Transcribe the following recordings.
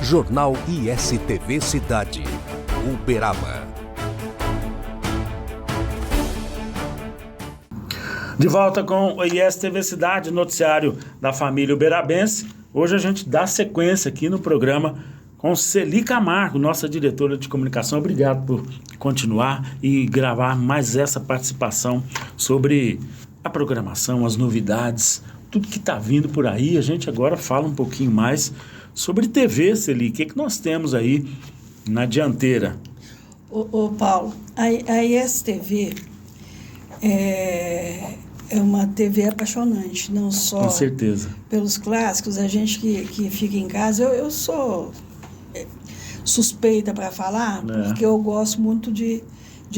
Jornal ISTV Cidade, Uberaba. De volta com o ISTV Cidade, noticiário da família uberabense. Hoje a gente dá sequência aqui no programa com Celi Camargo, nossa diretora de comunicação. Obrigado por continuar e gravar mais essa participação sobre a programação, as novidades, tudo que está vindo por aí. A gente agora fala um pouquinho mais sobre TV, Celi. O que nós temos aí na dianteira? Ô Paulo, a ISTV é uma TV apaixonante, não só com certeza pelos clássicos. A gente que fica em casa, eu sou suspeita para falar, porque eu gosto muito de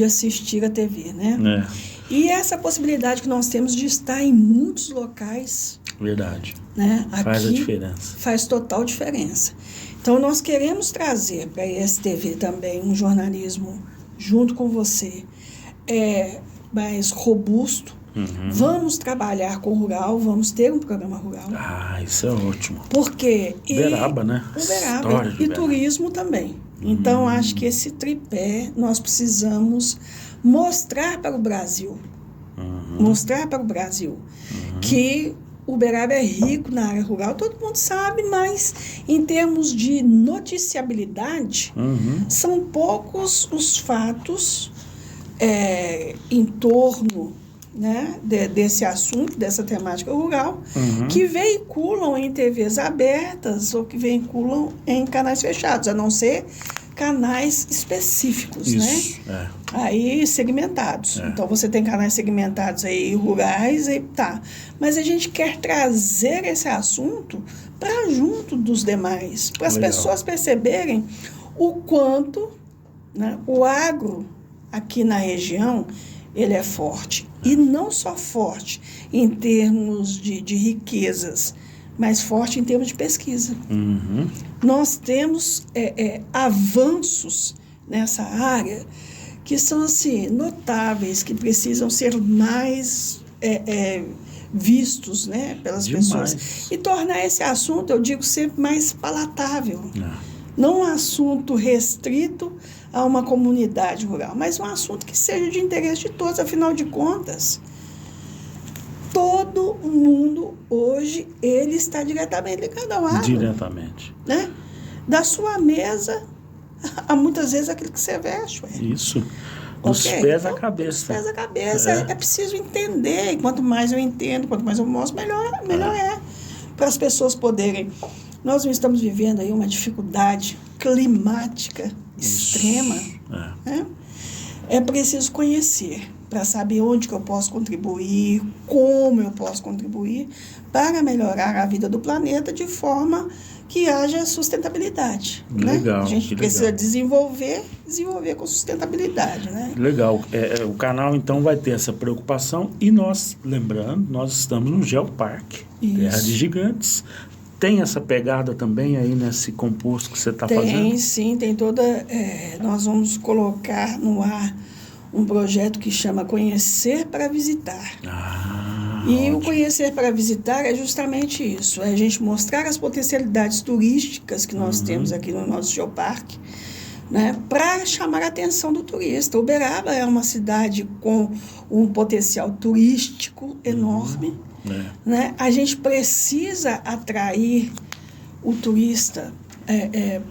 assistir a TV, né? E essa possibilidade que nós temos de estar em muitos locais. Verdade. Né? Faz a Aqui diferença. Faz total diferença. Então, nós queremos trazer para a ISTV também um jornalismo junto com você mais robusto. Vamos trabalhar com o rural, vamos ter um programa rural. Ah, isso é ótimo. Porque Uberaba, né? Uberaba e turismo também. Então, acho que esse tripé nós precisamos mostrar para o Brasil. Mostrar para o Brasil que Uberaba é rico na área rural, todo mundo sabe, mas em termos de noticiabilidade, são poucos os fatos em torno, né, desse assunto, dessa temática rural, que veiculam em TVs abertas ou que veiculam em canais fechados, a não ser canais específicos, isso, né? Aí segmentados. Então você tem canais segmentados aí rurais, aí tá. Mas a gente quer trazer esse assunto para junto dos demais, para as pessoas perceberem o quanto, né, o agro aqui na região ele é forte. E não só forte em termos de riquezas, mas forte em termos de pesquisa. Nós temos avanços nessa área que são assim, notáveis, que precisam ser mais vistos, né, pelas pessoas. E tornar esse assunto, eu digo, sempre mais palatável. Não um assunto restrito a uma comunidade rural, mas um assunto que seja de interesse de todos. Afinal de contas, todo mundo hoje ele está diretamente ligado ao agro. Diretamente. Né? Da sua mesa a muitas vezes aquilo que você veste. Isso. Dos pés à cabeça. Dos pés à cabeça. É preciso entender. E quanto mais eu entendo, quanto mais eu mostro, melhor é. Para as pessoas poderem. Nós não estamos vivendo aí uma dificuldade climática extrema. Né? É preciso conhecer para saber onde que eu posso contribuir, como eu posso contribuir para melhorar a vida do planeta de forma que haja sustentabilidade. Legal. Né? A gente precisa desenvolver com sustentabilidade. Né? Legal. O canal, então, vai ter essa preocupação e nós, lembrando, nós estamos no Geoparque, Terra de Gigantes. Tem essa pegada também aí nesse composto que você está fazendo? Tem, sim. Tem toda... nós vamos colocar no ar um projeto que chama Conhecer para Visitar. E ótimo. O Conhecer para Visitar é justamente isso. É a gente mostrar as potencialidades turísticas que nós temos aqui no nosso geoparque, né, para chamar a atenção do turista. Uberaba é uma cidade com um potencial turístico enorme. Né? A gente precisa atrair o turista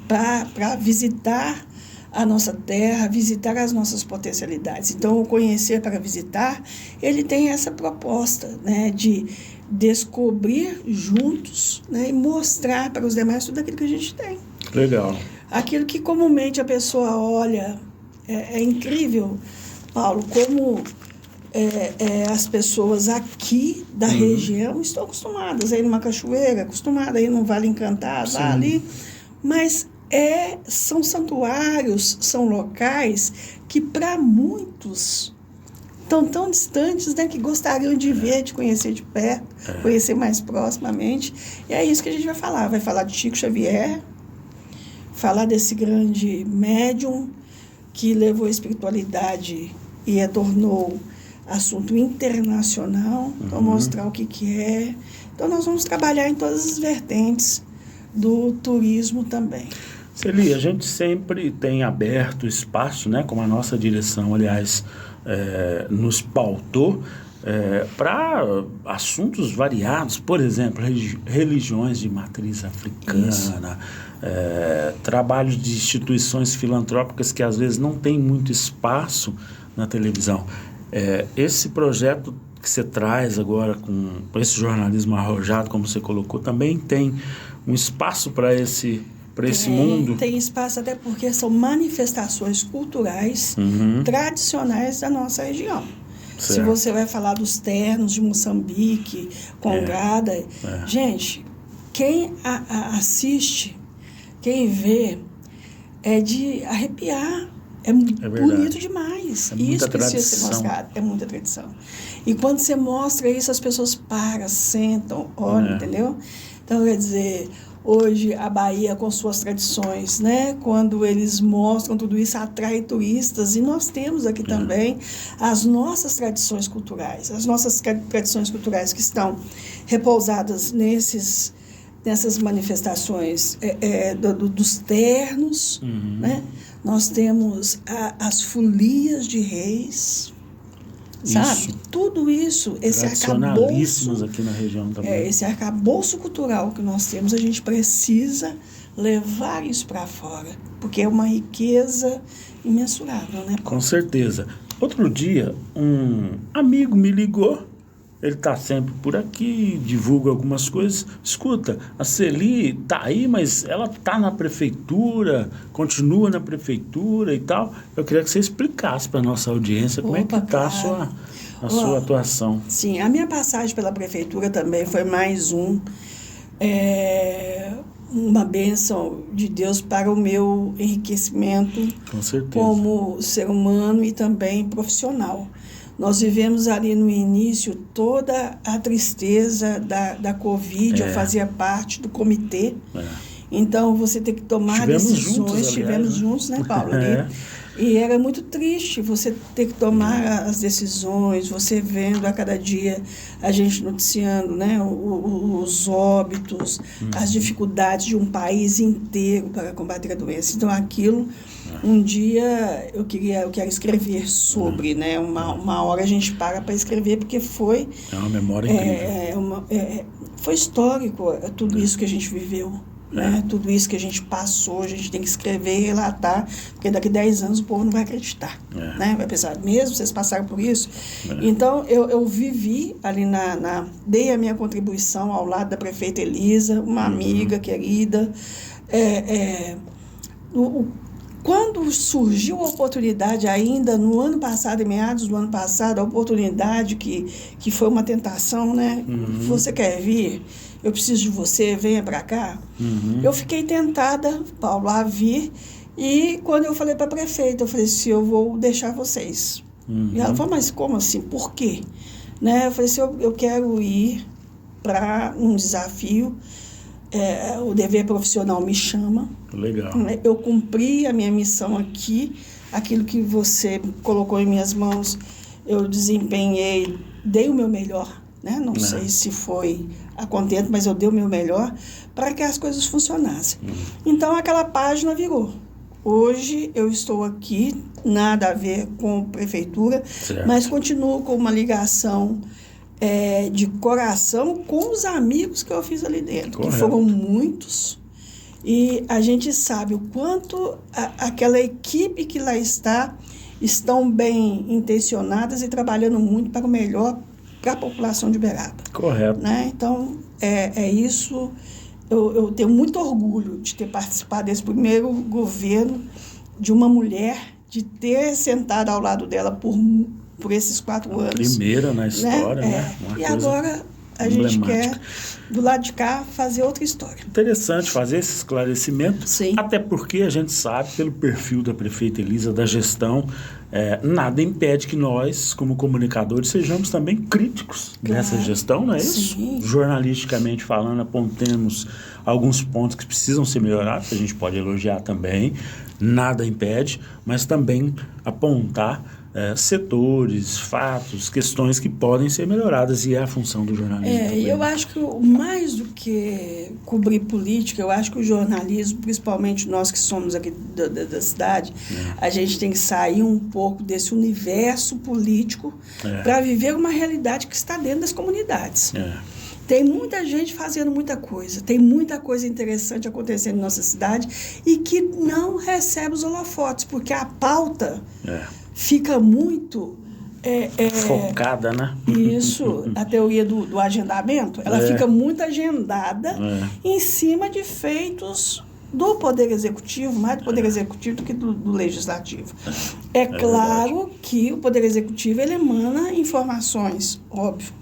para visitar a nossa terra, visitar as nossas potencialidades. Então, o Conhecer para Visitar, ele tem essa proposta, né, de descobrir juntos, né, e mostrar para os demais tudo aquilo que a gente tem. Legal. Aquilo que comumente a pessoa olha, é incrível, Paulo, como as pessoas aqui da região estão acostumadas a ir numa cachoeira, acostumadas a ir num Vale Encantado, lá ali, mas são santuários, são locais que para muitos estão tão distantes, né, que gostariam de ver, de conhecer de perto, conhecer mais proximamente. E é isso que a gente vai falar. Vai falar de Chico Xavier, falar desse grande médium que levou a espiritualidade e a tornou assunto internacional, para mostrar o que é. Então, nós vamos trabalhar em todas as vertentes do turismo também. Celi, a gente sempre tem aberto espaço, né, como a nossa direção, aliás, nos pautou, para assuntos variados, por exemplo, religiões de matriz africana, trabalhos de instituições filantrópicas que às vezes não tem muito espaço na televisão. Esse projeto que você traz agora com esse jornalismo arrojado, como você colocou, também tem um espaço para esse mundo? Tem espaço, até porque são manifestações culturais tradicionais da nossa região. Certo. Se você vai falar dos ternos de Moçambique, Congrada, gente, quem assiste, quem vê, é de arrepiar. É bonito demais. Isso precisa ser mostrado. É muita tradição. E quando você mostra isso, as pessoas param, sentam, olham, entendeu? Então, quer dizer, hoje a Bahia com suas tradições, né? Quando eles mostram tudo isso, atrai turistas. E nós temos aqui também as nossas tradições culturais. As nossas tradições culturais que estão repousadas nessas manifestações dos ternos, né? Nós temos as folias de reis, sabe? Tudo isso, esse arcabouço aqui na região também. Esse arcabouço cultural que nós temos, a gente precisa levar isso para fora, porque é uma riqueza imensurável, né, Paulo? Com certeza. Outro dia, um amigo me ligou. Ele está sempre por aqui, divulga algumas coisas. Escuta, a Celi está aí, mas ela está na prefeitura, continua na prefeitura e tal. Eu queria que você explicasse para a nossa audiência como é que está a sua atuação. Sim, a minha passagem pela prefeitura também foi mais uma bênção de Deus para o meu enriquecimento. Com certeza. Como ser humano e também profissional. Nós vivemos ali no início toda a tristeza da Covid, eu fazia parte do comitê. Então, você tem que tomar decisões. Estivemos juntos, né, Paulo? E era muito triste você ter que tomar as decisões, você vendo a cada dia a gente noticiando, né, os óbitos, as dificuldades de um país inteiro para combater a doença. Então, aquilo... Um dia eu quero escrever sobre, né? Uma hora a gente para escrever, porque foi... É uma memória incrível. Foi histórico tudo isso que a gente viveu. Né? Tudo isso que a gente passou, a gente tem que escrever e relatar, porque daqui a 10 anos o povo não vai acreditar. Né? Vai pensar, mesmo vocês passaram por isso? Então, eu vivi ali dei a minha contribuição ao lado da prefeita Elisa, uma amiga querida. Quando surgiu a oportunidade, ainda no ano passado, em meados do ano passado, a oportunidade que foi uma tentação, né? Você quer vir? Eu preciso de você, venha para cá. Eu fiquei tentada, Paulo, a vir. E quando eu falei para a prefeita, eu falei assim, eu vou deixar vocês. E ela falou, mas como assim? Por quê? Né? Eu falei assim, eu quero ir para um desafio. O dever profissional me chama. Legal. Eu cumpri a minha missão aqui, aquilo que você colocou em minhas mãos, eu desempenhei, dei o meu melhor, né? Não sei se foi a contento, mas eu dei o meu melhor para que as coisas funcionassem. Então, aquela página virou. Hoje eu estou aqui, nada a ver com prefeitura, mas continuo com uma ligação de coração com os amigos que eu fiz ali dentro, que foram muitos, e a gente sabe o quanto aquela equipe que lá estão bem intencionadas e trabalhando muito para o melhor para a população de Uberaba. Correto. Né? Então, isso, eu tenho muito orgulho de ter participado desse primeiro governo de uma mulher, de ter sentado ao lado dela por esses 4 anos. Primeira na história, né? E agora a gente quer, do lado de cá, fazer outra história. Interessante fazer esse esclarecimento. Sim. Até porque a gente sabe, pelo perfil da prefeita Elisa, da gestão, nada impede que nós, como comunicadores, sejamos também críticos nessa gestão, não é isso? Sim. Jornalisticamente falando, apontemos alguns pontos que precisam ser melhorados, que a gente pode elogiar também, nada impede, mas também apontar setores, fatos, questões que podem ser melhoradas, e é a função do jornalismo também. Eu acho que mais do que cobrir política, eu acho que o jornalismo, principalmente nós que somos aqui da cidade, a gente tem que sair um pouco desse universo político para viver uma realidade que está dentro das comunidades. Tem muita gente fazendo muita coisa, tem muita coisa interessante acontecendo na nossa cidade e que não recebe os holofotes, porque a pauta fica muito... focada, né? Isso, a teoria do agendamento, ela fica muito agendada em cima de feitos do Poder Executivo, mais do Poder Executivo do que do Legislativo. É claro que o Poder Executivo ele emana informações, óbvio.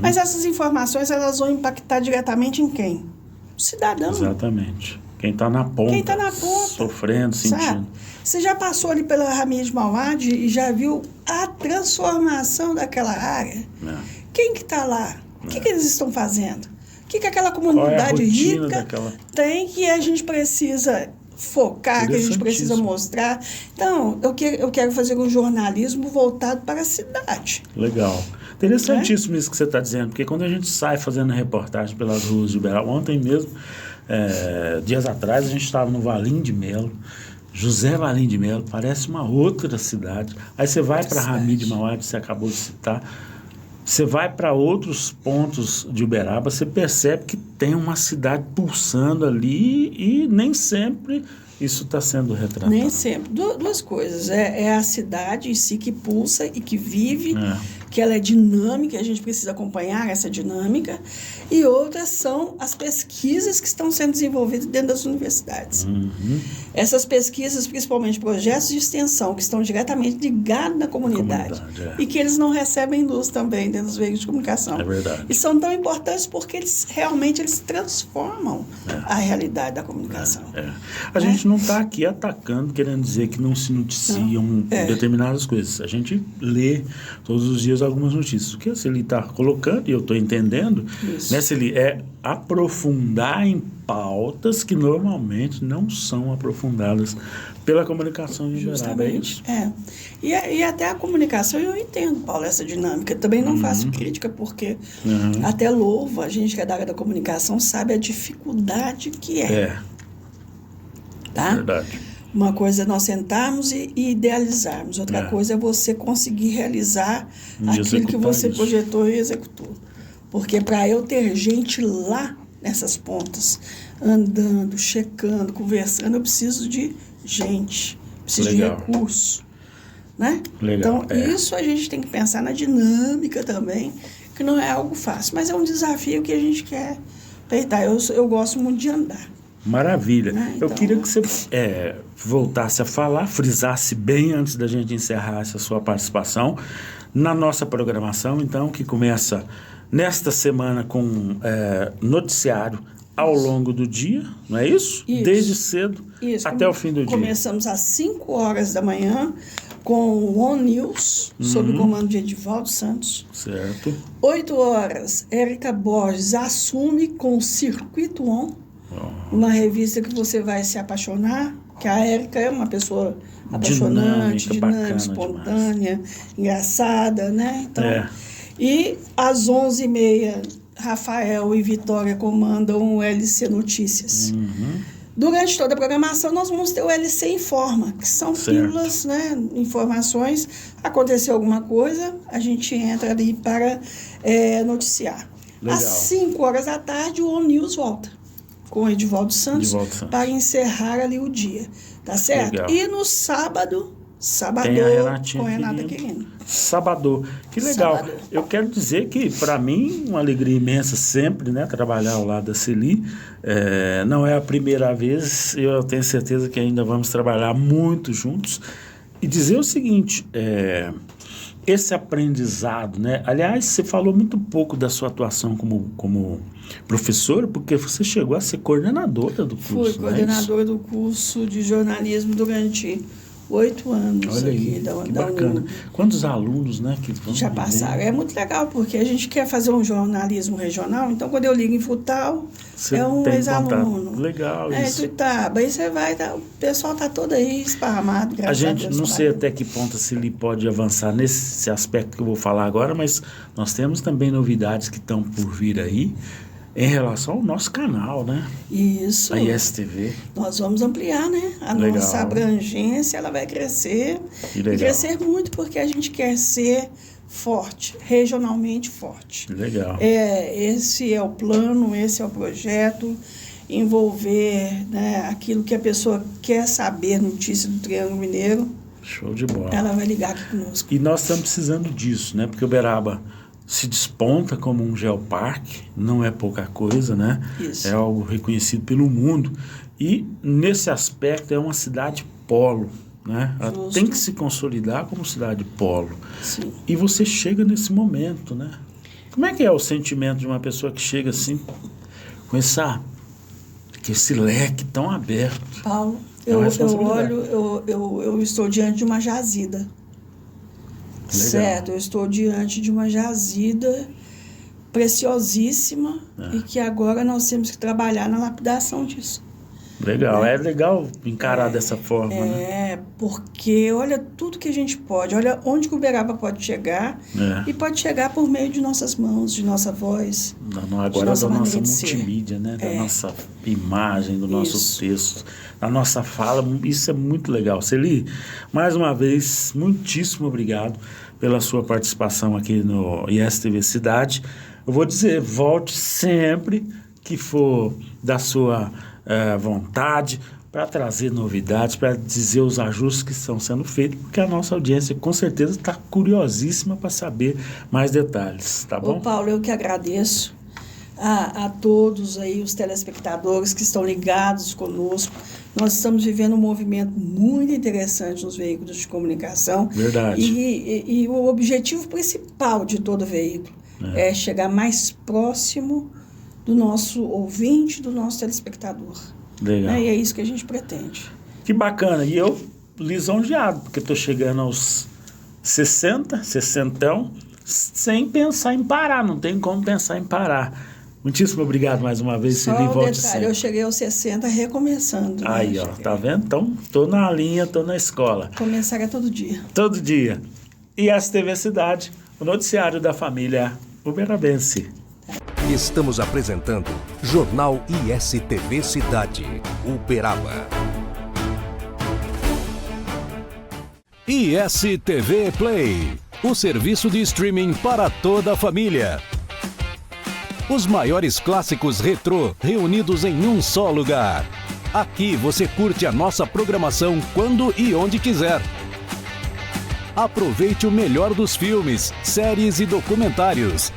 Mas essas informações elas vão impactar diretamente em quem? O cidadão. Exatamente. Quem está na ponta. Quem está na ponta. Sofrendo, sentindo. Sabe? Você já passou ali pela Ramírez de Mauad e já viu a transformação daquela área? Quem que está lá? O que eles estão fazendo? O que aquela comunidade rica tem que a gente precisa focar, que a gente precisa mostrar? Então, eu quero fazer um jornalismo voltado para a cidade. Legal. Interessantíssimo isso que você está dizendo, porque quando a gente sai fazendo reportagem pelas ruas de Uberaba, ontem mesmo, dias atrás, a gente estava no Valim de Melo, José Valim de Melo, parece uma outra cidade. Aí você vai para Ramírez de Mauad, você acabou de citar, você vai para outros pontos de Uberaba, você percebe que tem uma cidade pulsando ali e nem sempre isso está sendo retratado. Nem sempre. Duas coisas. É a cidade em si que pulsa e que vive, que ela é dinâmica, a gente precisa acompanhar essa dinâmica. E outras são as pesquisas que estão sendo desenvolvidas dentro das universidades. Essas pesquisas, principalmente projetos de extensão, que estão diretamente ligados na comunidade e que eles não recebem luz também dentro dos veículos de comunicação. É verdade. E são tão importantes porque eles realmente transformam a realidade da comunicação. A gente não está aqui atacando, querendo dizer que não se noticiam determinadas coisas. A gente lê todos os dias algumas notícias. O que ele está colocando, e eu estou entendendo, né, Celi, é aprofundar em pautas que normalmente não são aprofundadas pela comunicação em geral. Justamente. E até a comunicação, eu entendo, Paulo, essa dinâmica. Também não faço crítica, porque até louvo, a gente que é da área da comunicação sabe a dificuldade que é. Tá? Verdade. Uma coisa é nós sentarmos e idealizarmos. Outra coisa é você conseguir realizar aquilo que você projetou e executou. Porque para eu ter gente lá nessas pontas, andando, checando, conversando, eu preciso de gente, preciso de recurso. Né? Então, isso a gente tem que pensar na dinâmica também, que não é algo fácil, mas é um desafio que a gente quer peitar. Eu gosto muito de andar. Maravilha. Então, eu queria que você voltasse a falar, frisasse bem antes da gente encerrar essa sua participação na nossa programação, então, que começa nesta semana com noticiário ao longo do dia, não é isso? Desde cedo até o fim do dia. Começamos às 5 horas da manhã com o On News, sob o comando de Edivaldo Santos. Certo. 8 horas, Érica Borges assume com o Circuito On, uma revista que você vai se apaixonar, que a Érica é uma pessoa apaixonante, dinâmica, espontânea, engraçada, né? Então, e às 11h30, Rafael e Vitória comandam o LC Notícias. Durante toda a programação, nós vamos ter o LC Informa, que são pílulas, né, informações. Aconteceu alguma coisa, a gente entra ali para noticiar. Legal. Às 5 horas da tarde, o On News volta com o Edivaldo Santos para encerrar ali o dia. Tá certo? Legal. E no sábado... com Renata Quirino. Sabadô. Que legal. Sabadô. Eu quero dizer que, para mim, uma alegria imensa sempre, né, trabalhar ao lado da Celi. Não é a primeira vez, eu tenho certeza que ainda vamos trabalhar muito juntos. E dizer o seguinte, esse aprendizado, né? Aliás, você falou muito pouco da sua atuação como professora, porque você chegou a ser coordenadora do curso. Fui coordenadora do curso de jornalismo durante 8 anos Olha aqui aí, da que bacana. UNB. Quantos alunos, né, que vão Já viver? passaram. É muito legal, porque a gente quer fazer um jornalismo regional, então quando eu ligo em Frutal, Você é um tem ex-aluno. contato. Legal É, isso. Tuitaba, aí você vai, o pessoal tá todo aí esparramado, A graças a gente, Deus. não sei até que ponto se ele pode avançar nesse aspecto que eu vou falar agora, mas nós temos também novidades que estão por vir aí em relação ao nosso canal, né? Isso. A ISTV. Nós vamos ampliar, né? A Legal. nossa abrangência, ela vai crescer. Que legal. E crescer muito, porque a gente quer ser forte, regionalmente forte. Legal. Esse é o plano, esse é o projeto, envolver, né, aquilo que a pessoa quer saber, notícia do Triângulo Mineiro, Show de bola. ela vai ligar aqui conosco. E nós estamos precisando disso, né? Porque Uberaba se desponta como um geoparque, não é pouca coisa, né? Isso. É algo reconhecido pelo mundo. E, nesse aspecto, é uma cidade polo, né? Ela Justo. tem que se consolidar como cidade polo. Sim. E você chega nesse momento, né? Como é que é o sentimento de uma pessoa que chega assim, com esse leque tão aberto? Paulo, É uma eu responsabilidade. olho, eu estou diante de uma jazida. Certo, eu estou diante de uma jazida preciosíssima e que agora nós temos que trabalhar na lapidação disso. Legal, é legal encarar dessa forma, né? Porque olha tudo que a gente pode, olha onde que o Uberaba pode chegar e pode chegar por meio de nossas mãos, de nossa voz. Agora nossa da nossa maneira de ser. multimídia, né? Da nossa imagem, do nosso Isso. texto, da nossa fala, isso é muito legal. Celi, mais uma vez, muitíssimo obrigado pela sua participação aqui no ISTV Cidade. Eu vou dizer, volte sempre que for da sua vontade, para trazer novidades, para dizer os ajustes que estão sendo feitos, porque a nossa audiência com certeza está curiosíssima para saber mais detalhes, tá bom? Ô Paulo, eu que agradeço a todos aí, os telespectadores que estão ligados conosco. Nós estamos vivendo um movimento muito interessante nos veículos de comunicação. Verdade. E o objetivo principal de todo veículo é chegar mais próximo do nosso ouvinte, do nosso telespectador. Legal. E é isso que a gente pretende. Que bacana. E eu lisonjeado, porque estou chegando aos 60, sem pensar em parar. Não tem como pensar em parar. Muitíssimo obrigado mais uma vez, Só Celi. um Volte detalhe, sempre. eu cheguei aos 60 recomeçando. Né? Aí, ó, tá vendo? Então, tô na linha, tô na escola. Começar é todo dia. Todo dia. E ISTV Cidade, o noticiário da família uberabense. Estamos apresentando Jornal ISTV Cidade, Uberaba. ISTV Play, o serviço de streaming para toda a família. Os maiores clássicos retrô reunidos em um só lugar. Aqui você curte a nossa programação quando e onde quiser. Aproveite o melhor dos filmes, séries e documentários.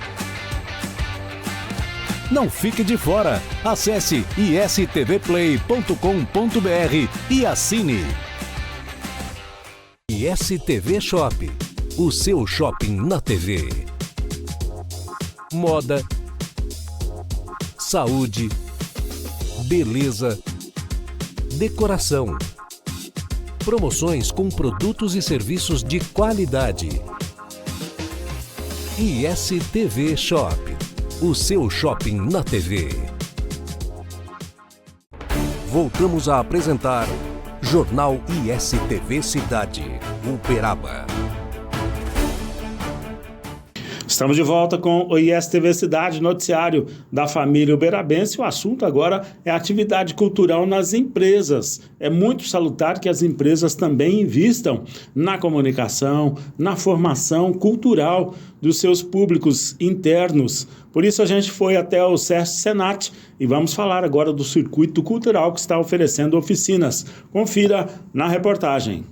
Não fique de fora. Acesse istvplay.com.br e assine. ISTV Shop, o seu shopping na TV. Moda, saúde, beleza, decoração. Promoções com produtos e serviços de qualidade. ISTV Shop, o seu shopping na TV. Voltamos a apresentar Jornal ISTV Cidade, Uberaba. Estamos de volta com o ISTV Cidade, noticiário da família uberabense. O assunto agora é a atividade cultural nas empresas. É muito salutar que as empresas também invistam na comunicação, na formação cultural dos seus públicos internos. Por isso a gente foi até o SESC Senat e vamos falar agora do circuito cultural que está oferecendo oficinas. Confira na reportagem.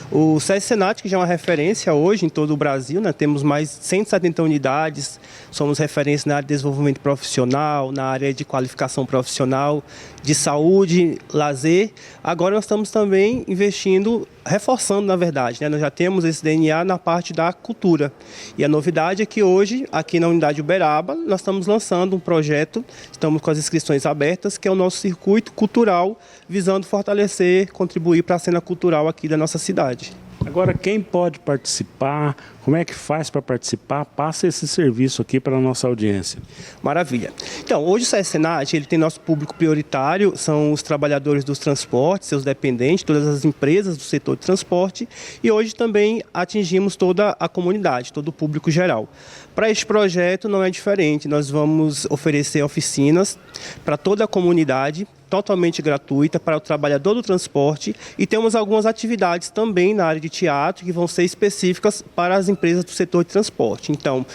O SESC Senat, que já é uma referência hoje em todo o Brasil, né? Temos mais de 170 unidades, somos referência na área de desenvolvimento profissional, na área de qualificação profissional, de saúde, lazer. Agora nós estamos também investindo, reforçando na verdade, né? Nós já temos esse DNA na parte da cultura. E a novidade é que hoje, aqui na unidade Uberaba, nós estamos lançando um projeto, estamos com as inscrições abertas, que é o nosso circuito cultural, visando fortalecer, contribuir para a cena cultural aqui da nossa cidade. Agora, quem pode participar? Como é que faz para participar? Passa esse serviço aqui para a nossa audiência. Maravilha. Então, hoje o SESC Senat, ele tem nosso público prioritário, são os trabalhadores dos transportes, seus dependentes, todas as empresas do setor de transporte, e hoje também atingimos toda a comunidade, todo o público geral. Para este projeto não é diferente, nós vamos oferecer oficinas para toda a comunidade, totalmente gratuita para o trabalhador do transporte, e temos algumas atividades também na área de teatro que vão ser específicas para as empresas do setor de transporte. Então,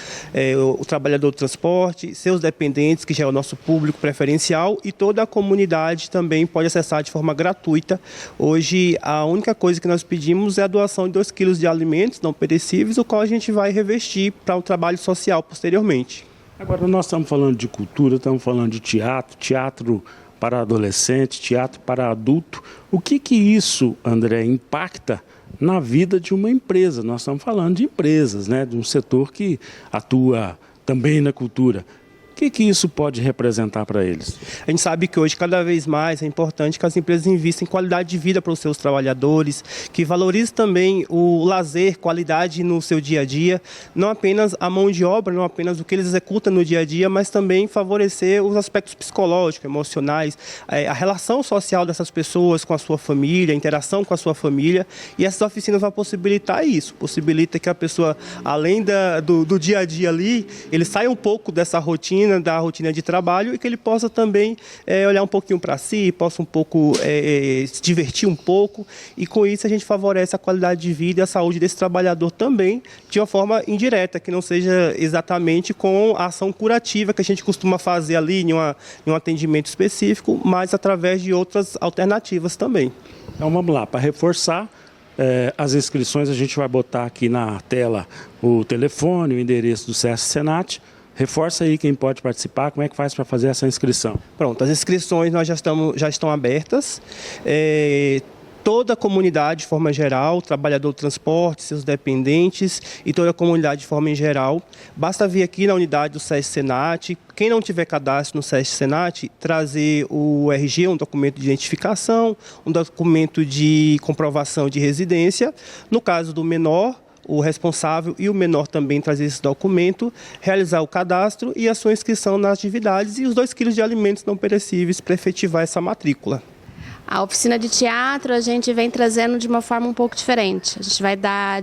o trabalhador do transporte, seus dependentes, que já é o nosso público preferencial, e toda a comunidade também pode acessar de forma gratuita. Hoje, a única coisa que nós pedimos é a doação de 2 quilos de alimentos não perecíveis, o qual a gente vai revestir para o trabalho social posteriormente. Agora, nós estamos falando de cultura, estamos falando de teatro para adolescente, teatro para adulto. O que isso, André, impacta na vida de uma empresa? Nós estamos falando de empresas, né? De um setor que atua também na cultura. O que isso pode representar para eles? A gente sabe que hoje, cada vez mais, é importante que as empresas invistam em qualidade de vida para os seus trabalhadores, que valorizem também o lazer, qualidade no seu dia a dia, não apenas a mão de obra, não apenas o que eles executam no dia a dia, mas também favorecer os aspectos psicológicos, emocionais, a relação social dessas pessoas com a sua família, a interação com a sua família, e essas oficinas vão possibilitar isso, possibilita que a pessoa, além do dia a dia ali, ele saia um pouco dessa rotina, da rotina de trabalho, e que ele possa também olhar um pouquinho para si, possa um pouco se divertir um pouco, e com isso a gente favorece a qualidade de vida e a saúde desse trabalhador também, de uma forma indireta, que não seja exatamente com a ação curativa que a gente costuma fazer ali em um atendimento específico, mas através de outras alternativas também. Então vamos lá, para reforçar, as inscrições a gente vai botar aqui na tela o telefone, o endereço do SESC Senat. Reforça aí quem pode participar, como é que faz para fazer essa inscrição? Pronto, as inscrições já estão abertas. Toda a comunidade, de forma geral, trabalhador do transporte, seus dependentes e toda a comunidade de forma em geral, basta vir aqui na unidade do SESC Senat. Quem não tiver cadastro no SESC Senat, trazer o RG, um documento de identificação, um documento de comprovação de residência. No caso do menor, o responsável e o menor também trazer esse documento, realizar o cadastro e a sua inscrição nas atividades e os 2 quilos de alimentos não perecíveis para efetivar essa matrícula. A oficina de teatro a gente vem trazendo de uma forma um pouco diferente. A gente vai dar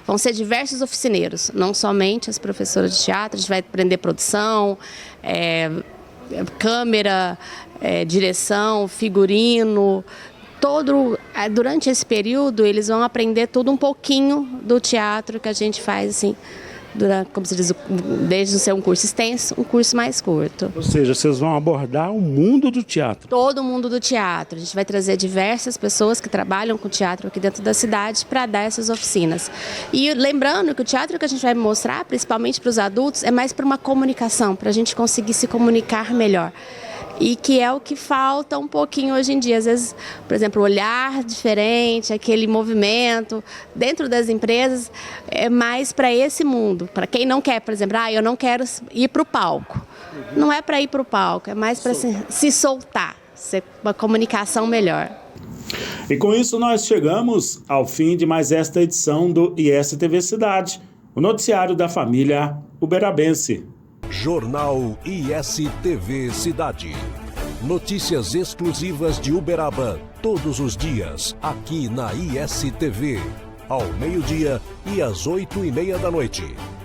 vão ser diversos oficineiros, não somente as professoras de teatro, a gente vai aprender produção, câmera, direção, figurino. Durante esse período, eles vão aprender tudo um pouquinho do teatro que a gente faz, assim, como se diz, desde ser um curso extenso, um curso mais curto. Ou seja, vocês vão abordar o mundo do teatro. Todo o mundo do teatro. A gente vai trazer diversas pessoas que trabalham com teatro aqui dentro da cidade para dar essas oficinas. E lembrando que o teatro que a gente vai mostrar, principalmente para os adultos, é mais para uma comunicação, para a gente conseguir se comunicar melhor. E que é o que falta um pouquinho hoje em dia. Às vezes, por exemplo, o olhar diferente, aquele movimento dentro das empresas é mais para esse mundo. Para quem não quer, por exemplo, eu não quero ir para o palco. Não é para ir para o palco, é mais para se soltar, ser uma comunicação melhor. E com isso nós chegamos ao fim de mais esta edição do ISTV Cidade, o noticiário da família uberabense. Jornal ISTV Cidade. Notícias exclusivas de Uberaba todos os dias, aqui na ISTV. Ao meio-dia e às 8:30 da noite.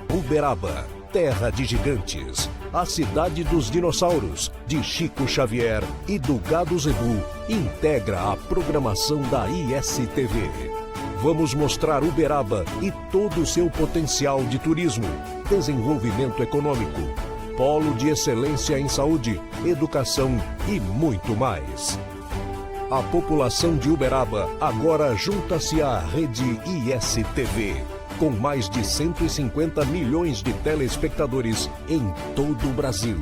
Uberaba, terra de gigantes. A cidade dos dinossauros, de Chico Xavier e do Gado Zebu, integra a programação da ISTV. Vamos mostrar Uberaba e todo o seu potencial de turismo, desenvolvimento econômico, polo de excelência em saúde, educação e muito mais. A população de Uberaba agora junta-se à rede ISTV, com mais de 150 milhões de telespectadores em todo o Brasil.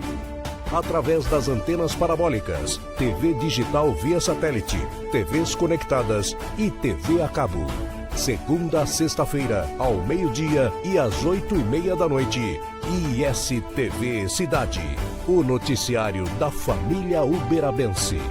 Através das antenas parabólicas, TV digital via satélite, TVs conectadas e TV a cabo. Segunda a sexta-feira, ao meio-dia e às 8h30 da noite. ISTV Cidade, o noticiário da família uberabense.